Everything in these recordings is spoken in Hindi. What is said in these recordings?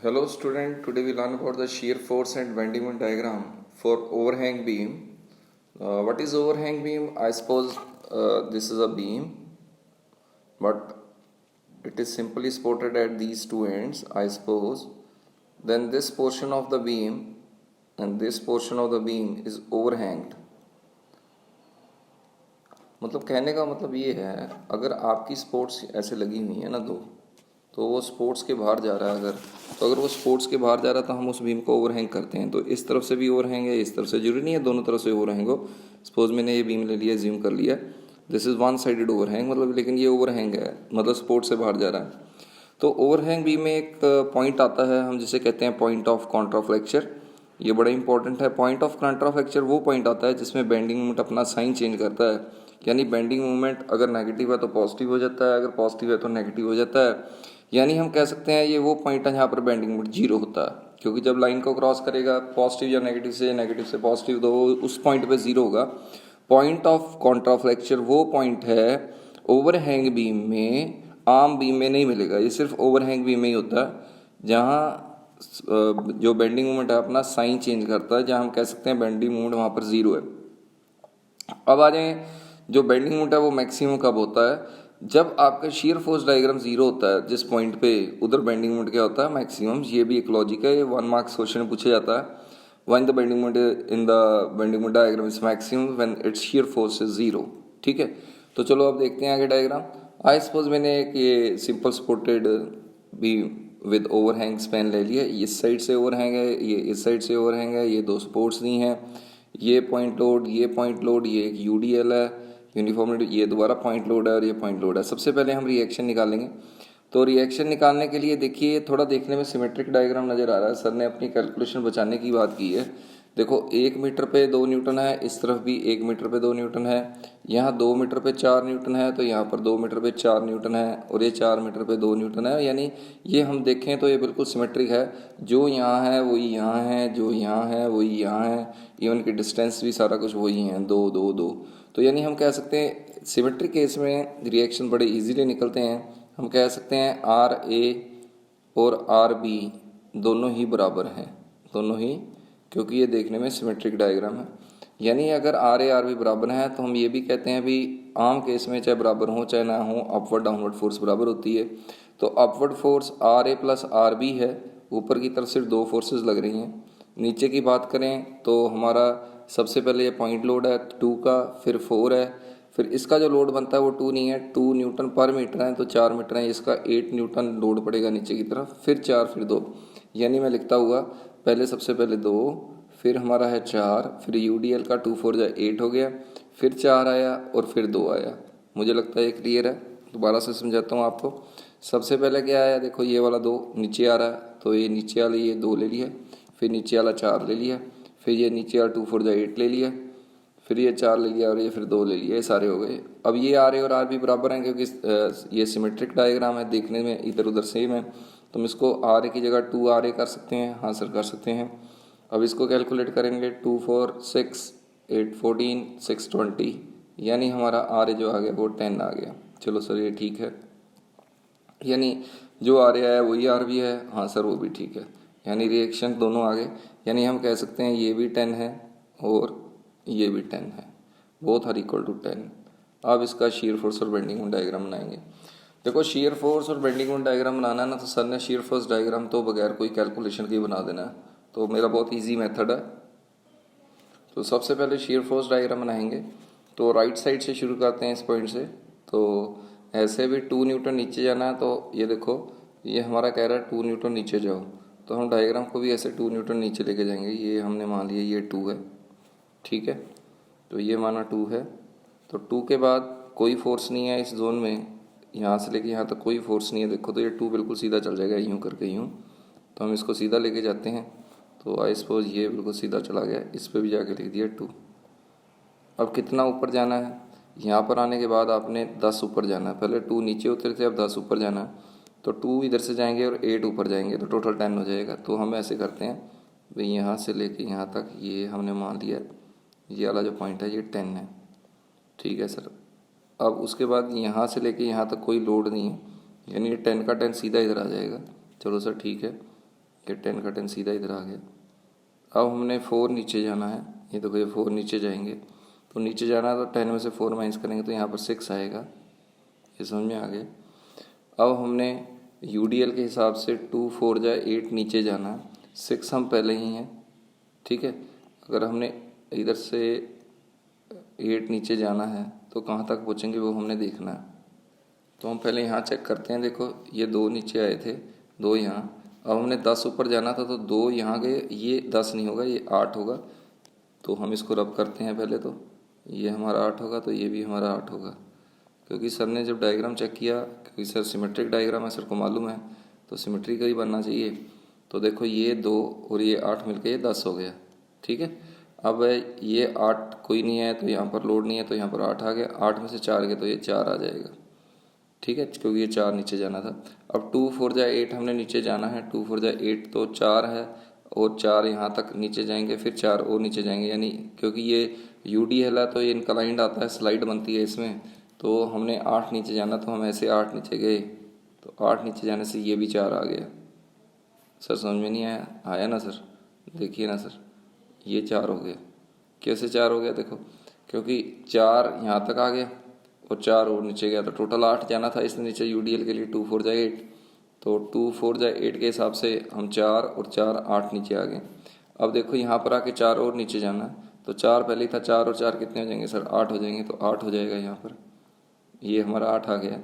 Hello student, today we learn about the shear force and bending moment diagram for overhang beam. What is overhang beam? I suppose this is a beam, but it is simply supported at these two ends, I suppose. Then this portion of the beam and this portion of the beam is overhanged. मतलब कहने का मतलब ये है, अगर आपकी स्पोर्ट्स ऐसे लगी हुई है ना दो, तो वो स्पोर्ट्स के बाहर जा रहा है अगर वो स्पोर्ट्स के बाहर जा रहा है तो हम उस बीम को ओवरहैंग करते हैं। तो इस तरफ से भी ओवरहैंग है, इस तरफ से, जरूरी नहीं है दोनों तरफ से ओवरहैंग हो। सपोज मैंने ये बीम ले लिया, ज्यूम कर लिया, this is one sided overhang, मतलब लेकिन ये ओवरहैंग है, मतलब स्पोर्ट्स से बाहर जा रहा है। तो ओवरहैंग बीम में एक पॉइंट आता है, हम जिसे कहते हैं पॉइंट ऑफ कॉन्ट्राफ्लेक्चर। ये बड़ा इंपॉर्टेंट है। पॉइंट ऑफ कॉन्ट्राफ्लेक्चर वो पॉइंट आता है जिसमें बेंडिंग मोमेंट अपना साइन चेंज करता है, यानी बेंडिंग मोमेंट अगर नेगेटिव है तो पॉजिटिव हो जाता है, अगर पॉजिटिव है तो नेगेटिव हो जाता है। यानी हम कह सकते हैं ये वो पॉइंट है जहाँ पर बेंडिंग मोमेंट जीरो होता है, क्योंकि जब लाइन को क्रॉस करेगा पॉजिटिव या नेगेटिव से पॉजिटिव, तो उस पॉइंट पे जीरो होगा। पॉइंट ऑफ कॉन्ट्राफ्लेक्चर वो पॉइंट है ओवरहैंग बीम में, आम बीम में नहीं मिलेगा, ये सिर्फ ओवरहैंग बीम में ही होता है, जहाँ जो बेंडिंग मोमेंट है अपना साइन चेंज करता है, जहाँ हम कह सकते हैं बेंडिंग मोमेंट वहाँ पर जीरो है। अब आ जाए, जो बेंडिंग मोमेंट है वो मैक्सिमम कब होता है? जब आपका शीयर फोर्स डायग्राम जीरो होता है जिस पॉइंट पे, उधर बेंडिंग मोमेंट क्या होता है? मैक्सिमम। ये भी एक लॉजिक है, ये 1 मार्क्स क्वेश्चन पूछा जाता है। When the bending moment in the bending moment diagram is maximum when it's shear force is zero. ठीक है, तो चलो अब देखते हैं आगे डायग्राम। आई सपोज मैंने एक ये सिंपल सपोर्टेड भी विद ओवरहैंग स्पैन ले लिया, इस साइड से ओवरहैंग है, ये इस साइड से ओवरहैंग है, ये दो सपोर्ट्स दी हैं, ये पॉइंट लोड, ये पॉइंट लोड, ये एक यूडीएल है, यूनिफॉर्मिटी, ये दोबारा पॉइंट लोड है और ये पॉइंट लोड है। सबसे पहले हम रिएक्शन निकालेंगे। तो रिएक्शन निकालने के लिए देखिए थोड़ा देखने में सिमेट्रिक डायग्राम नज़र आ रहा है। सर ने अपनी कैलकुलेशन बचाने की बात की है। देखो 1 मीटर पे 2 न्यूटन है, इस तरफ भी 1 मीटर पे 2 न्यूटन है, यहाँ 2 मीटर पे 4 न्यूटन है, तो यहाँ पर 2 मीटर पे 4 न्यूटन है, और ये 4 मीटर पे 2 न्यूटन है। यानी ये हम देखें तो ये बिल्कुल सिमेट्रिक है, जो यहाँ है वही यहाँ है, जो यहाँ है वही यहाँ है, इवन की डिस्टेंस भी सारा कुछ वही है, 2 2 2। तो यानी हम कह सकते हैं सिमेट्रिक केस में रिएक्शन बड़े इजीली निकलते हैं। हम कह सकते हैं आर ए और आर बी दोनों ही बराबर हैं, दोनों ही, क्योंकि ये देखने में सिमेट्रिक डायग्राम है। यानी अगर आर ए आर बी बराबर हैं तो हम ये भी कहते हैं भी आम केस में चाहे बराबर हो चाहे ना हो, अपवर्ड डाउनवर्ड फोर्स बराबर होती है। तो upward force R A plus R B है, ऊपर की तरफ सिर्फ 2 फोर्सेस लग रही हैं। नीचे की बात करें तो हमारा सबसे पहले ये पॉइंट लोड है 2 का, फिर 4 है, फिर इसका जो लोड बनता है वो 2 नहीं है, 2 न्यूटन पर मीटर है, तो 4 मीटर है, इसका 8 न्यूटन लोड पड़ेगा नीचे की तरफ, फिर 4 फिर 2। यानी मैं लिखता हुआ पहले सबसे पहले 2, फिर हमारा है 4, फिर यूडीएल का 2 4 8 हो गया, फिर 4 आया और फिर 2 आया। मुझे लगता है ये क्लियर है। दोबारा से समझाता हूँ आपको। सबसे पहले क्या आया, देखो ये वाला 2 नीचे आ रहा है, तो ये नीचे वाले ये 2 ले लिया, फिर नीचे वाला 4 ले लिया, फिर ये नीचे वाला 2 4 8 ले लिया, फिर ये 4 ले लिया और ये फिर 2 ले लिया, ये सारे हो गए। अब ये आर ए और आर बी बराबर हैं क्योंकि ये सिमेट्रिक डायग्राम है, देखने में इधर उधर सेम है, तो हम इसको आर ए की जगह 2 आर ए कर सकते हैं। हाँ सर कर सकते हैं। अब इसको कैलकुलेट करेंगे, 2 4 6 8 14 6 20, यानी हमारा आर ए जो आ गया वो 10 आ गया। चलो सर ये ठीक है, यानी जो आर ए आया वही आर बी है। हाँ सर वो भी ठीक है, यानी रिएक्शन दोनों आ गए। यानी हम कह सकते हैं ये भी 10 है और ये भी 10 है, बोथ आर इक्वल टू 10। अब इसका शीयर फोर्स और बेंडिंग मोमेंट डायग्राम बनाएंगे। देखो शीयर फोर्स और बेंडिंग मोमेंट डायग्राम बनाना है ना, तो सर ने शीयर फोर्स डायग्राम तो बगैर कोई कैलकुलेशन के बना देना है, तो मेरा बहुत ईजी मेथड है। तो सबसे पहले शीयर फोर्स डायग्राम बनाएंगे, तो राइट साइड से शुरू करते हैं इस पॉइंट से। तो ऐसे भी 2 न्यूटन नीचे जाना है, तो ये देखो ये हमारा कह रहा है 2 न्यूटन नीचे जाओ, तो हम डायग्राम को भी ऐसे 2 न्यूटन नीचे लेके जाएंगे। ये हमने मान लिया ये 2 है, ठीक है, तो ये माना 2 है। तो 2 के बाद कोई फोर्स नहीं है इस जोन में, यहाँ से लेके यहाँ तक कोई फोर्स नहीं है। देखो तो ये 2 बिल्कुल सीधा चल जाएगा यूँ करके यूँ, तो हम इसको सीधा लेके जाते हैं। तो आई सपोज ये बिल्कुल सीधा चला गया, इस पर भी जाके लिख दिया 2। अब कितना ऊपर जाना है, यहाँ पर आने के बाद आपने 10 ऊपर जाना है। पहले 2 नीचे उतरे थे, अब 10 ऊपर जाना है, तो 2 इधर से जाएंगे और 8 ऊपर जाएंगे, तो टोटल 10 हो जाएगा। तो हम ऐसे करते हैं भाई, यहाँ से लेके यहाँ तक ये हमने मान लिया ये वाला जो पॉइंट है ये 10 है, ठीक है सर। अब उसके बाद यहाँ से लेके यहाँ तक कोई लोड नहीं है, यानी ये 10 का 10 सीधा इधर आ जाएगा। चलो सर ठीक है, ये 10 का 10 सीधा इधर आ गया। अब हमने 4 नीचे जाना है, ये देखो ये 4 नीचे जाएंगे, तो नीचे जाना है तो 10 में से 4 माइनस करेंगे तो यहाँ पर 6 आएगा, ये समझ में आ गया। अब हमने यूडीएल के हिसाब से 2 4 जा 8 नीचे जाना है, 6 हम पहले ही हैं, ठीक है। अगर हमने इधर से 8 नीचे जाना है तो कहाँ तक पहुँचेंगे वो हमने देखना है। तो हम पहले यहाँ चेक करते हैं, देखो ये 2 नीचे आए थे, 2 यहाँ। अब हमने 10 ऊपर जाना था तो 2 यहाँ गए, ये 10 नहीं होगा, ये 8 होगा। तो हम इसको रब करते हैं पहले, तो ये हमारा 8 होगा, तो ये भी हमारा 8 होगा। क्योंकि सर ने जब डायग्राम चेक किया, क्योंकि सर सिमेट्रिक डायग्राम है, सर को मालूम है, तो सिमेट्री का ही बनना चाहिए। तो देखो ये 2 और ये 8 मिलकर ये 10 हो गया, ठीक है। अब ये 8 कोई नहीं है तो यहाँ पर लोड नहीं है, तो यहाँ पर 8 आ गया। 8 में से 4 गए तो ये 4 आ जाएगा, ठीक है, क्योंकि ये 4 नीचे जाना था। अब 2 4 जा 8 हमने नीचे जाना है, 2 4 जा 8 तो 4 है, और 4 यहाँ तक नीचे जाएंगे, फिर 4 और नीचे जाएंगे, यानी क्योंकि ये UDL है तो ये इनक्लाइंड आता है, स्लाइड बनती है इसमें। तो हमने 8 नीचे जाना, तो हम ऐसे 8 नीचे गए, तो 8 नीचे जाने से ये भी 4 आ गया। सर समझ में नहीं आया? आया ना सर, देखिए ना सर, ये 4 हो गया। कैसे 4 हो गया? देखो, क्योंकि 4 यहाँ तक आ गया और 4 और नीचे गया, तो टोटल 8 जाना था इसने नीचे UDL के लिए। 2 4 जा 8, तो 2 4 जा 8 के हिसाब से हम 4 और 4 8 नीचे आ गए। अब देखो यहाँ पर आके 4 और नीचे जाना है, तो 4 पहले ही था, 4 और 4 कितने हो जाएंगे सर? 8 हो जाएंगे, तो 8 हो जाएगा यहाँ पर, ये हमारा 8 आ गया।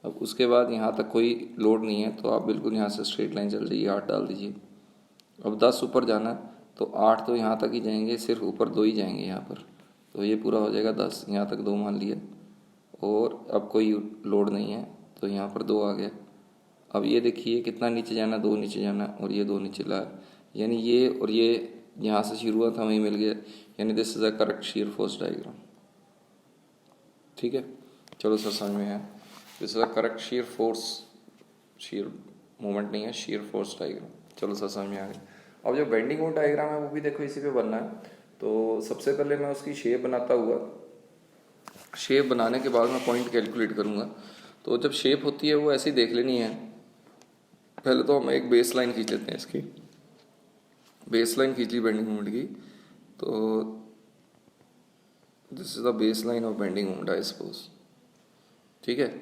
अब उसके बाद यहाँ तक कोई लोड नहीं है, तो आप बिल्कुल यहाँ से स्ट्रेट लाइन चल जाइए, 8 डाल दीजिए। अब 10 ऊपर जाना है, तो 8 तो यहाँ तक ही जाएंगे, सिर्फ ऊपर 2 ही जाएंगे यहाँ पर, तो ये पूरा हो जाएगा 10, यहाँ तक 2 मान लिया, और अब कोई लोड नहीं है तो यहाँ पर 2 आ गया। अब ये देखिए कितना नीचे जाना, 2 नीचे जाना, और ये 2 नीचे ला, यानी ये और ये यहाँ से शुरू हुआ था वहीं मिल गया, यानी this is a correct shear force diagram, ठीक है। चलो सर समझ में है, this is a correct shear force, shear movement नहीं है, शीयर फोर्स डायग्राम। चलो सर समझ में आ गया। अब जो बेंडिंग मोमेंट डायग्राम है वो भी देखो इसी पे बनना है। तो सबसे पहले मैं उसकी शेप बनाता हुआ, शेप बनाने के बाद मैं पॉइंट कैलकुलेट करूँगा। तो जब शेप होती है वो ऐसे ही देख लेनी है। पहले तो हम एक बेस लाइन खींच लेते हैं, इसकी बेस लाइन खींच ली बेंडिंग मोमेंट की। तो this is the base line of bending moment I suppose, ठीक है।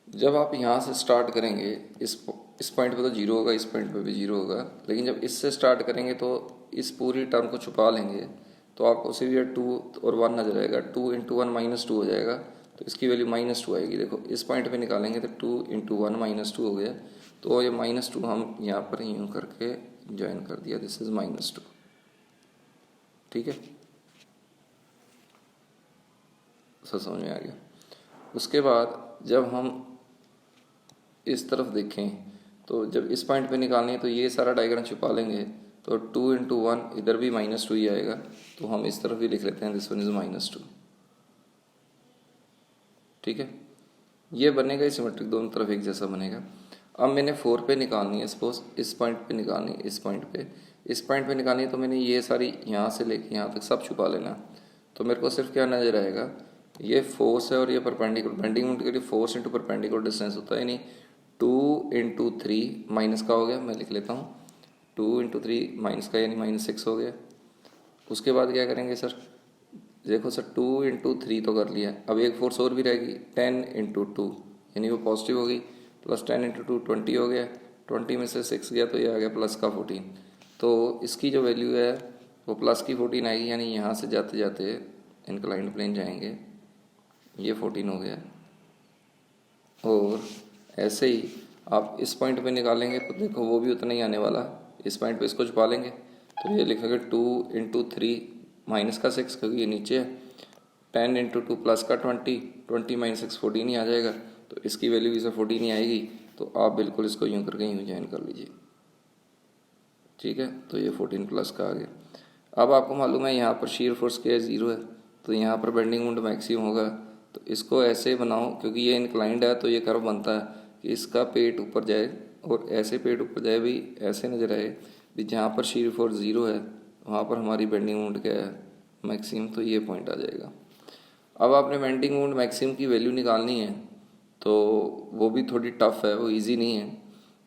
जब आप यहाँ से स्टार्ट करेंगे, इस पॉइंट पे तो 0 होगा, इस पॉइंट पे भी 0 होगा, लेकिन जब इससे स्टार्ट करेंगे तो इस पूरी टर्म को छुपा लेंगे, तो आपको सिर्फ 2 और 1 नजर आएगा। 2 × 1 -2 हो जाएगा, तो इसकी वैल्यू -2 आएगी। देखो इस पॉइंट पे निकालेंगे तो 2 × 1 -2 हो गया, तो ये -2 हम यहाँ पर यूँ करके ज्वाइन कर दिया, दिस इज -2, ठीक है। समझ में आ गया। उसके बाद जब हम इस तरफ देखें, तो जब इस पॉइंट पे निकालनी है तो ये सारा डायग्राम छुपा लेंगे, तो 2 × 1 इधर भी -2 ही आएगा, तो हम इस तरफ भी लिख लेते हैं, दिस वन इज -2, ठीक है। ये बनेगा ही सिमेट्रिक, दोनों तरफ एक जैसा बनेगा। अब मैंने 4 पे निकालनी है, सपोज इस पॉइंट पे निकालनी है, इस पॉइंट पे निकालनी है, तो मैंने ये सारी यहाँ से लेके यहाँ तक सब छुपा लेना। तो मेरे को सिर्फ क्या नजर आएगा, ये फोर्स है और ये परपेंडिकुलर, बेंडिंग मोमेंट के लिए फोर्स इंटू परपेंडिकुलर डिस्टेंस होता है, यानी 2 × 3 माइनस का हो गया, मैं लिख लेता हूँ 2 × 3 माइनस का, यानी -6 हो गया। उसके बाद क्या करेंगे सर, देखो सर 2 × 3 तो कर लिया, अब एक फोर्स और भी रहेगी 10 × 2, यानी वो पॉजिटिव होगी, प्लस 10 × 2 20 हो गया, 20 में से 6 गया तो ये आ गया प्लस का 14। तो इसकी जो वैल्यू है वो प्लस की 14 आएगी, यानी यहाँ से जाते जाते इंक्लाइंड प्लेन जाएंगे, ये 14 हो गया। और ऐसे ही आप इस पॉइंट पे निकालेंगे तो देखो वो भी उतना ही आने वाला, इस पॉइंट पे इसको छुपा लेंगे, तो ये लिखेंगे 2 × 3 माइनस का 6, क्योंकि ये नीचे है, 10 × 2 प्लस का 20, 20 - 6 14 ही आ जाएगा, तो इसकी वैल्यू इसे 14 ही आएगी। तो आप बिल्कुल इसको यूँ करके यूँ ज्वाइन कर लीजिए, ठीक है। तो ये 14 प्लस का आ गया। अब आपको मालूम है यहाँ पर शीयर फोर्स क्या है, 0 है, तो यहाँ पर बेंडिंग मोमेंट मैक्सिमम होगा। तो इसको ऐसे बनाओ, क्योंकि ये इंक्लाइंड है तो ये कर्व बनता है कि इसका पेट ऊपर जाए और ऐसे पेट ऊपर जाए भी, ऐसे नजर आए भी, जहाँ पर शीयर फोर्स 0 है वहाँ पर हमारी बेंडिंग मोमेंट क्या है, मैक्सिमम, तो ये पॉइंट आ जाएगा। अब आपने बेंडिंग मोमेंट मैक्सिमम की वैल्यू निकालनी है, तो वो भी थोड़ी टफ है, वो ईजी नहीं है,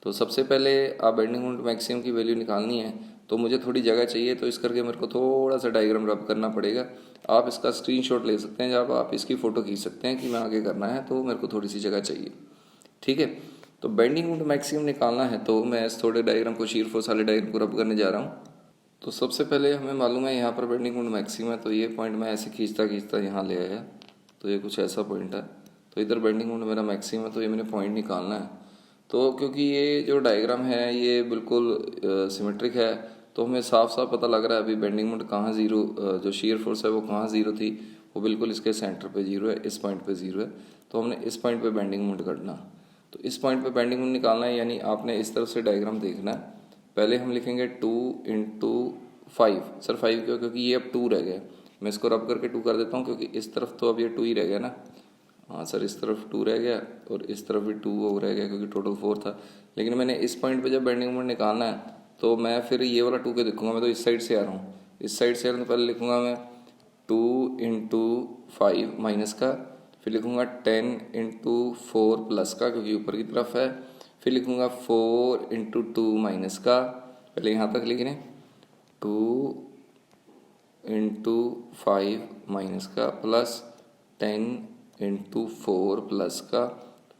तो सबसे पहले आप बेंडिंग मोमेंट मैक्सिमम की वैल्यू निकालनी है, तो मुझे थोड़ी जगह चाहिए, तो इस करके मेरे को थोड़ा सा डायग्राम रब करना पड़ेगा। आप इसका स्क्रीनशॉट ले सकते हैं, जब आप इसकी फ़ोटो खींच सकते हैं कि मैं आगे करना है, तो मेरे को थोड़ी सी जगह चाहिए। ठीक है, तो बेंडिंग मोमेंट मैक्सिमम निकालना है, तो मैं इस थोड़े डायग्राम को, शीयर फोर्स वाले डायग्राम को रब करने जा रहा हूँ। तो सबसे पहले हमें मालूम है यहाँ पर बेंडिंग मोमेंट मैक्सिमम है, तो ये पॉइंट मैं ऐसे खींचता खींचता यहाँ ले आया, तो ये कुछ ऐसा पॉइंट है। तो इधर बेंडिंग मोमेंट मेरा मैक्सिमम है, तो ये मैंने पॉइंट निकालना है। तो क्योंकि ये जो डायग्राम है ये बिल्कुल सिमेट्रिक है, तो हमें साफ साफ पता लग रहा है अभी बेंडिंग मोमेंट कहाँ ज़ीरो, जो शीयर फोर्स है वो कहाँ ज़ीरो थी, वो बिल्कुल इसके सेंटर पे ज़ीरो है, इस पॉइंट पे ज़ीरो है। तो हमने इस पॉइंट पे बेंडिंग मोमेंट करना, तो इस पॉइंट पे बेंडिंग मोमेंट निकालना है, यानी आपने इस तरफ से डायग्राम देखना है। पहले हम लिखेंगे 2 × 5। सर 5 क्यों? क्योंकि ये अब 2 रह गया, मैं इसको रब करके 2 कर देता हूँ, क्योंकि इस तरफ तो अब ये 2 ही रह गया ना। हाँ सर, इस तरफ 2 रह गया और इस तरफ भी 2 वो रह गया, क्योंकि टोटल 4 था। लेकिन मैंने इस पॉइंट पे जब बेंडिंग मोमेंट निकालना है, तो मैं फिर ये वाला 2 के देखूंगा। मैं तो इस साइड से आ रहा हूँ, इस साइड से आ रहा हूँ, तो पहले लिखूंगा मैं 2 × 5 माइनस का, फिर लिखूंगा 10 × 4 प्लस का, क्योंकि ऊपर की तरफ है। फिर लिखूंगा 4 × 2 माइनस का, पहले यहाँ तक लिखने 2 × 5 माइनस का, प्लस 10 × 4 प्लस का,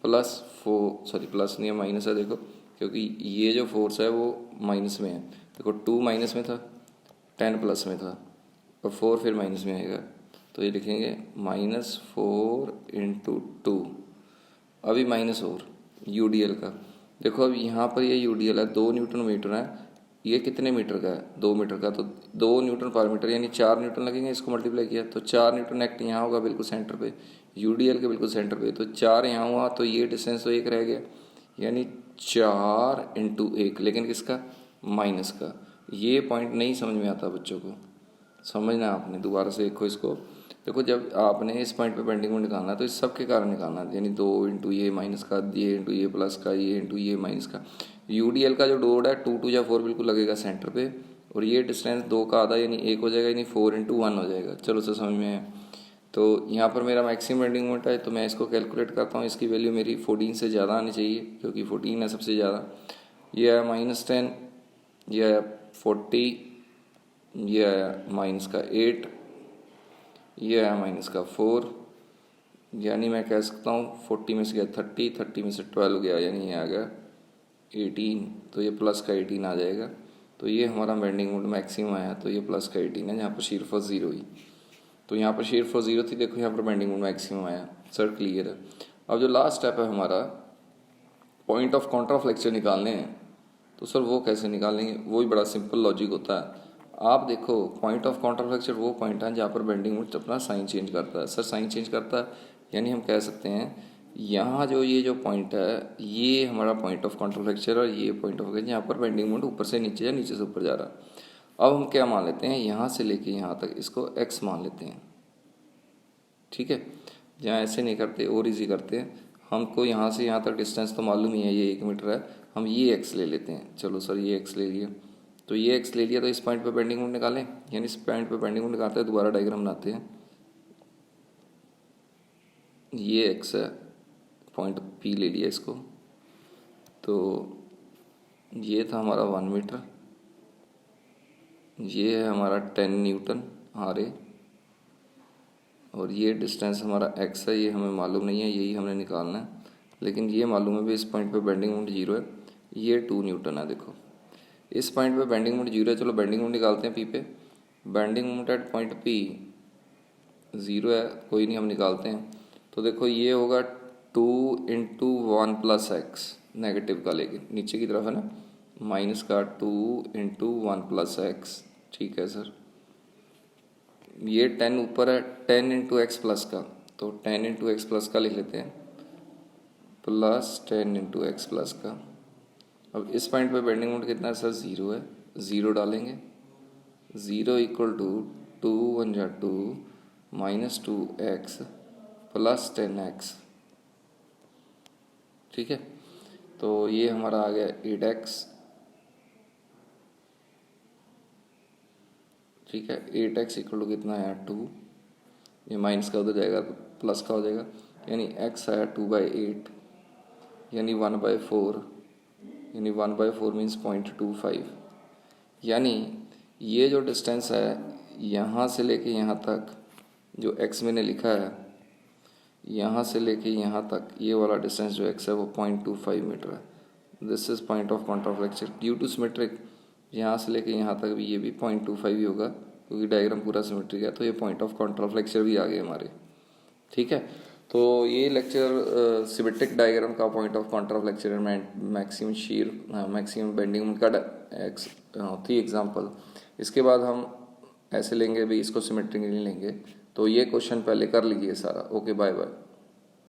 प्लस 4, सॉरी प्लस नहीं है, माइनस है, देखो क्योंकि ये जो फोर्स है वो माइनस में है। देखो 2 माइनस में था, 10 प्लस में था, और 4 फिर माइनस में आएगा, तो ये लिखेंगे -4 × 2। अभी माइनस और यूडीएल का, देखो अब यहाँ पर ये यूडीएल है 2 न्यूटन मीटर है, ये कितने मीटर का है? 2 मीटर का, तो 2 न्यूटन पर मीटर यानी 4 न्यूटन लगेंगे। इसको मल्टीप्लाई किया तो 4 न्यूटन एक्ट यहाँ होगा बिल्कुल सेंटर पे, यूडीएल के बिल्कुल सेंटर पे, तो 4 यहाँ हुआ, तो ये डिस्टेंस तो 1 रह गया, यानी 4 × 1, लेकिन किसका? माइनस का। ये पॉइंट नहीं समझ में आता बच्चों को, समझना आपने, दोबारा से देखो इसको। देखो जब आपने इस पॉइंट पे बेंडिंग मोमेंट निकालना है, तो इस सब के कारण निकालना है, यानी 2 × ये माइनस का, ये × ये प्लस का, ये × ये माइनस का। यूडीएल का जो डोड है 2 × 2 या 4 बिल्कुल लगेगा सेंटर पे, और ये डिस्टेंस 2 का आधा यानी 1 हो जाएगा, यानी 4 × 1 हो जाएगा। चलो सर समझ में है। तो यहाँ पर मेरा मैक्सिमम बेंडिंग मोमेंट है, तो मैं इसको कैलकुलेट करता हूँ। इसकी वैल्यू मेरी 14 से ज़्यादा आनी चाहिए, क्योंकि 14 है सबसे ज़्यादा। ये है -10, ये है 40, ये है माइनस का 8, ये है माइनस का 4, यानी मैं कह सकता हूँ 40 में से गया 30, 30 में से 12 गया, यानी ये आ गया 18, तो ये प्लस का 18 आ जाएगा। तो ये हमारा बेंडिंग मोमेंट मैक्सिमम आया, तो ये प्लस का 18 है, जहाँ पर शीयर फोर्स 0 हुई। तो यहाँ पर शीयर फोर्स 0 थी, देखो यहाँ पर बेंडिंग मोमेंट मैक्सिमम आया। सर क्लियर है। अब जो लास्ट स्टेप है हमारा, पॉइंट ऑफ कॉन्ट्राफ्लेक्चर निकालने हैं, तो सर वो कैसे निकालेंगे? वो भी बड़ा सिंपल लॉजिक होता है। आप देखो पॉइंट ऑफ कॉन्ट्राफ्लेक्चर वो पॉइंट है जहाँ पर बेंडिंग मोमेंट अपना साइन चेंज करता है। सर साइन चेंज करता है, यानी हम कह सकते हैं यहाँ जो ये जो पॉइंट है, ये हमारा पॉइंट ऑफ कॉन्ट्राफ्लेक्चर, और ये पॉइंट ऑफ जहाँ पर बेंडिंग मोमेंट ऊपर से नीचे या नीचे से ऊपर जा रहा है। अब हम क्या मान लेते हैं, यहाँ से लेके यहाँ तक इसको x मान लेते हैं। ठीक है, जहाँ ऐसे नहीं करते और इजी करते हैं। हमको यहाँ से यहाँ तक डिस्टेंस तो मालूम ही है, ये 1 मीटर है, हम ये x ले लेते हैं। चलो सर ये x ले लिया, तो ये x ले लिया, तो इस पॉइंट पे बेंडिंग मोमेंट निकालें, यानी इस पॉइंट पे बेंडिंग मोमेंट निकालते हैं। दोबारा डायग्राम बनाते हैं। ये x है, पॉइंट P ले लिया इसको, तो ये था हमारा 1 मीटर, ये है हमारा 10 न्यूटन आर, और ये डिस्टेंस हमारा x है, ये हमें मालूम नहीं है, यही हमने निकालना है। लेकिन ये मालूम है भी इस पॉइंट पे बेंडिंग मोमेंट 0 है, ये 2 न्यूटन है। देखो इस पॉइंट पे बेंडिंग मोमेंट 0 है, चलो बेंडिंग मोमेंट निकालते हैं P पे। Bending moment at point P 0 है, कोई नहीं हम निकालते हैं। तो देखो ये होगा 2 × 1 + x, नेगेटिव का लेकिन नीचे की तरफ है ना, माइनस का 2 × 1 + x। ठीक है सर, ये 10 ऊपर है, 10 × x प्लस का, तो 10 × x प्लस का लिख लेते हैं, प्लस 10 × x प्लस का। अब इस पॉइंट पे बेंडिंग मोमेंट कितना है सर? 0 है, 0 डालेंगे, 0 = 2 × 1 = 2 -2x + 10x। ठीक है, तो ये हमारा आ गया 8x। ठीक है, 8x = कितना है? 2, ये माइनस का उधर जाएगा तो प्लस का हो जाएगा, यानी x आया 2/8, यानी 1/4 यानी 1/4 मीन्स 0.25, यानी ये जो डिस्टेंस है यहाँ से लेके यहाँ तक, जो x मैंने लिखा है, यहाँ से लेके यहाँ तक ये वाला डिस्टेंस जो x है वो 0.25 मीटर है। This is point of contraflexure due to symmetric. यहाँ से लेके यहाँ तक भी ये भी 0.25 ही होगा, क्योंकि डायग्राम पूरा सिमेट्रिक है, तो ये पॉइंट ऑफ कॉन्ट्राफ्लेक्चर भी आ गए हमारे। ठीक है, तो ये लेक्चर सिमेट्रिक डायग्राम का, point of contraflexure and maximum shear, maximum bending उनका थी एग्जांपल। इसके बाद हम ऐसे लेंगे भी, इसको सिमेट्रिक नहीं लेंगे। तो ये क्वेश्चन पहले कर लीजिए सारा। Okay, bye bye.